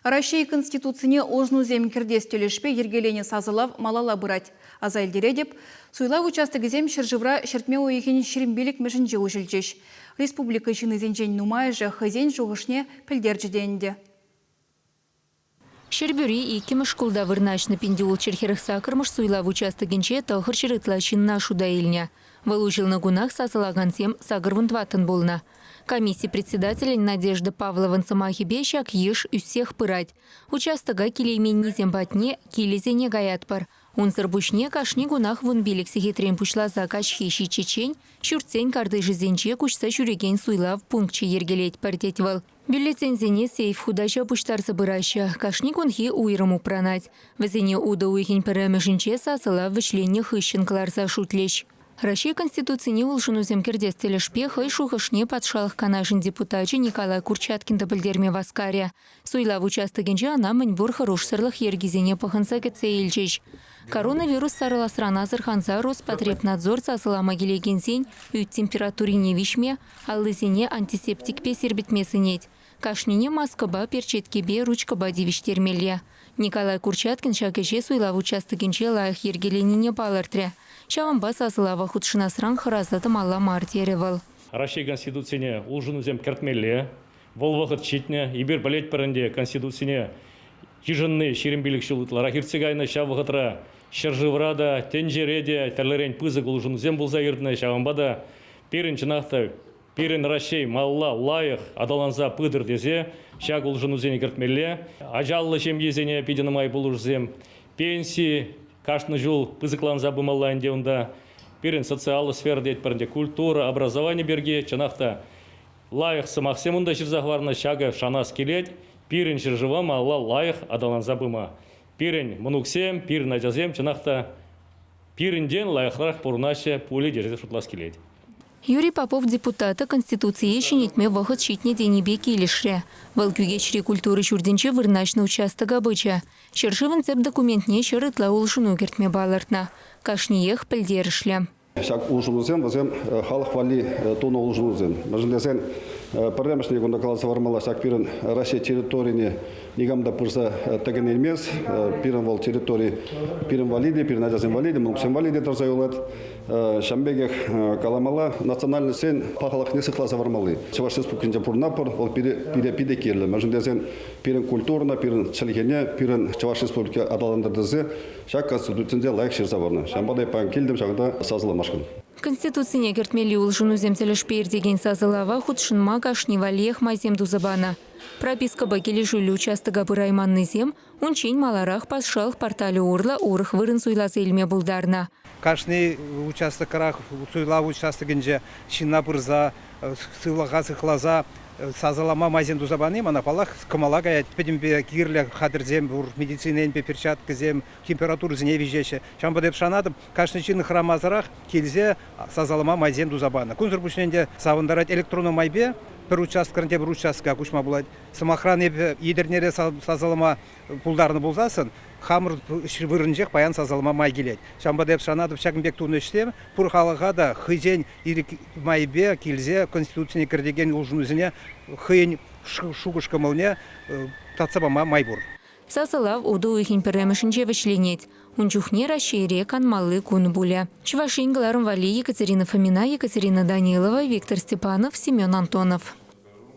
Россия конституцияне ожну зем кирдес төлешпе ергелене сазылав малала бұрать. Азайлдере деп, суйлав участығы зем шыржывра шертме ойығын шерембелік мүшінже өжілчеш. Республика жины зенжен нумай жа хызен жоғышне пілдерджеденде. Шербюри и кемешкулда вырначны пиндиул черхерых сакырмыш суйлав участыгенче тахыр шырытла чинна шудаильня. Вылучил на гунах сасалаган сем сагырвын тватын болна. Комиссии председателя Надежда Павловна Самахибещак еш всех пырать. Участыга килеймен низем батне килезене гаятпар. Он сарбушне кашни гунах вон билик сихитрен пушла за качхищи чечень, шурцень карды жизенче кучса шуреген суйлав пунктче ергелеть партетвал. Бюллетензене сейф худача пуштар забыраща, кашни гунхи уйрому пранать. Везене уда уйхень парамешинче сасала в члене хыщен кларса шутлещ. Россия конституцияне улшыну земкердес телешпе хай шухашне подшалых канашин депутачи Николай Курчаткин табылдерме васкаря. Суйлав участыгенче ана маньбур хорош сырлых ергизене паханса кетсе илчеш. Коронавирус сарыла страна зырханса Роспотребнадзор сасылама келегенсен ют температурине вишме, аллызене антисептик пе сербетмесынет. Кашнине маскаба перчеткебе ручкаба дивиштермелья. Николай Курчаткин шакеше суйлав участыгенче лайых ергеленине палыртре. Чавамба сасылава худшынасран харазатым алла мартеревал. Россия конституцияне улжыну зем кертмелле, вол вақыт читне, ибер балет паранде конституцияне жижынны шерембелік шулытлар. Ахирцегайна шав вақытра шыржыврада, тенжереде, тәрлерен пызык улжыну зем болза ердіне шавамбада перін чынақта, перін Россия малла лайық адаланза пыдыр дезе, шаг улжыну зене кертмелле, ажаллы шем езене пиденымай болуж зем, пенсии, Кашны жол пызыкланза бумалланде онда, перен социалы сфера дейт парынде культура, образование берге, чанақта лайық сымақсем онда шырзағварына шага шанас келет, перен шыржыва алла лайық адаланза бума. Перен мұнуксем, перен ажазем, чанақта перенден лайықрақ пұрнашы пуле дерзе шутлас келет. Юрий Попов депутата Конституции щенетме вахот щитне денебе келешре. Валкюгечри культуры чурденче вырначны участок обыча. Шершивын цеп документне шырытла улшыну кертме балартна. Кашниех пілдерішлі. Шак улшынузен, вазем халық вали туна улшынузен. Мәжіндесен парламешне гонда каласа вармала шак пирен Россия территорияне нигамда пырса таген елмес, пирен вал территории, пирен валиде, пирен ажазен валиде, мұнксен валиде тарса юлет. Шамбегех каламала национальный сен пахалах не сыкласа вармалы. Чаваш республикинде пурнапор, ол пиде керлі. Мәжіндесен пирен культурна, пирен чалихене, пирен Чаваш республики адаландырдызы, шак конституцияне лайық шерса варна. Шамбадай пан келдім, шағында сазылы машқын. Конституцияне кертмели улжыну земтелешпейр деген сазылава худшынма кашни валиех майзем дузабана. Прописка бакели жюлі участыга бұрайманны зем, унчень маларах пасшалық портали урла урых вырын суйласы илме булдарна. Кашни участыгарах суйлав участыгенже шинна бұрза, сылаға сықлаза, сазалама майзем дузабаны, манапалах кымала гаят, педембе кирлі хадырзем, медицинен перчатка зем, температура зіне вежеше. Шамбадеп шанадым, кашни чины храмазарах келзе сазалама майзем дузабаны. Күнзір бүшненде савындарат электронны майбе, бір участкарынде бір участка күшма болады. Самахран едернере сазалама пулдарны болзасын, хамыр вырынжек паян сазалама май келет. Шамбадеп шанадып шагынбек туны іштем, пұр халыға да хызен майбе келзе конституцияне кірдеген ұлжынызіне хыйын шуғышқа мылне татсабама майбур. Сасалав уду ихин перемешінче вешленет. Унчухне расшире канмалы кун буля. Чувашингаларым вали Екатерина Фомина, Екатерина Данилова, Виктор Степанов, Семен Антонов.